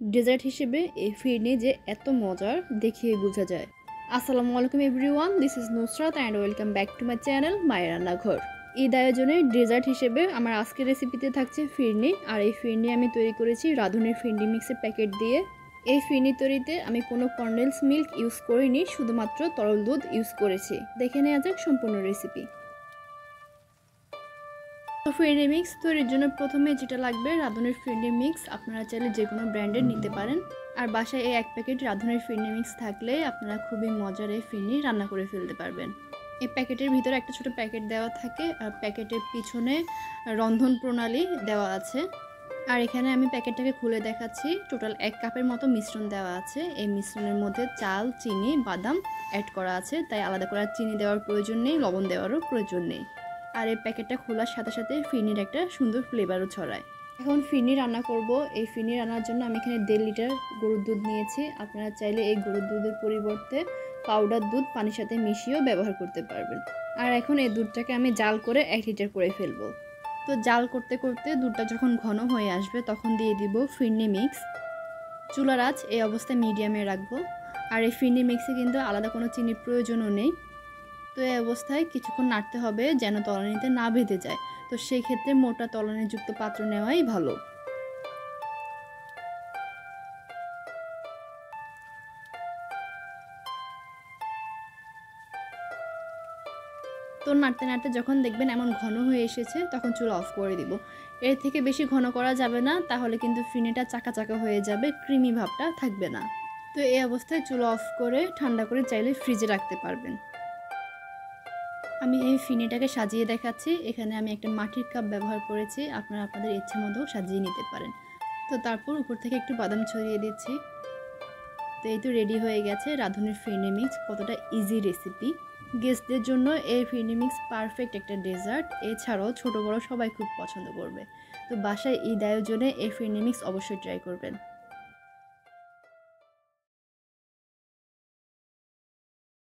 Dessert হিসেবে এই ফিরনি যে এত মজার দেখিয়ে বোঝা যায়। আসসালামু আলাইকুম everyone, this is Nusrat and welcome back to my channel মায়ের রান্নাঘর। ঈদ আয়োজনে ডেজার্ট হিসেবে আমার আজকের রেসিপিতে থাকছে ফিরনি। আর এই ফিরনি আমি তৈরি করেছি রাঁধুনির ফিরনি মিক্সের প্যাকেট দিয়ে। এই ফিরনি তৈরিতে আমি কোনো কন্ডেন্স মিল্ক ইউজ করিনি, শুধুমাত্র তরল দুধ ইউজ করেছি। দেখে নেওয়া যাক সম্পূর্ণ রেসিপি। তো ফিরনি মিক্স তৈরির জন্য প্রথমে যেটা লাগবে রাঁধুনির ফিরনি মিক্স। আপনারা চাইলে যে কোনো ব্র্যান্ডের নিতে পারেন। আর বাসায় এই 1 প্যাকেট রাঁধুনির ফিরনি মিক্স থাকলে আপনারা খুবই মজার এই ফিরনি রান্না করে ফেলতে পারবেন। এই প্যাকেটের ভিতরে একটা ছোট প্যাকেট দেওয়া থাকে আর প্যাকেটের পিছনে রন্ধন প্রণালী দেওয়া আছে। আর এখানে আমি প্যাকেটটাকে খুলে দেখাচ্ছি। টোটাল 1 কাপের মতো মিশ্রণ দেওয়া আছে। এই মিশ্রণের মধ্যে চাল, চিনি, বাদাম অ্যাড করা আছে, তাই আলাদা করে চিনি দেওয়ার প্রয়োজন নেই, লবণ দেওয়ারও প্রয়োজন নেই। আর এই প্যাকেটটা খোলার সাথে সাথে ফিরনির একটা সুন্দর ফ্লেভারও ছড়ায়। এখন ফিরনি রান্না করব। এই ফিরনি রান্নার জন্য আমি এখানে 1.5 লিটার গরুর দুধ নিয়েছি। আপনারা চাইলে এই গরুর দুধের পরিবর্তে পাউডার দুধ পানির সাথে মিশিয়েও ব্যবহার করতে পারবেন। আর এখন এই দুধটাকে আমি জাল করে 1 লিটার করে ফেলবো। তো জাল করতে করতে দুধটা যখন ঘন হয়ে আসবে তখন দিয়ে দিব ফিরনি মিক্স। চুলার আঁচ এই অবস্থায় মিডিয়ামে রাখবো। আর এই ফিরনি মিক্সে কিন্তু আলাদা কোনো চিনির প্রয়োজনও নেই। তো এই অবস্থায় কিছুক্ষণ নাড়তে হবে যেন তলানিতে না বেঁধে যায়। তো সেই ক্ষেত্রে মোটা তলানিযুক্ত পাত্র নেওয়াই ভালো। তো নাড়তে নাড়তে যখন দেখবেন এমন ঘন হয়ে এসেছে তখন চুলা অফ করে দিব। এর থেকে বেশি ঘন করা যাবে না, তাহলে কিন্তু ফিরনিটা চাকা চাকা হয়ে যাবে, ক্রিমি ভাবটা থাকবে না। তো এই অবস্থায় চুলা অফ করে ঠান্ডা করে চাইলে ফ্রিজে রাখতে পারবেন। আমি এই ফিরনিটাকে সাজিয়ে দেখাচ্ছি। এখানে আমি একটা মাটির কাপ ব্যবহার করেছি, আপনারা আপনাদের ইচ্ছে মতো সাজিয়ে নিতে পারেন। তো তারপর উপর থেকে একটু বাদাম ছড়িয়ে দিচ্ছি। তো এই তো রেডি হয়ে গেছে রাঁধুনির ফিরনি মিক্স। কতটা ইজি রেসিপি। গেস্টদের জন্য এই ফিরনি মিক্স পারফেক্ট একটা ডেজার্ট। এছাড়াও ছোটো বড়ো সবাই খুব পছন্দ করবে। তো বাসায় ঈদ আয়োজনে এই ফিরনি মিক্স অবশ্যই ট্রাই করবেন।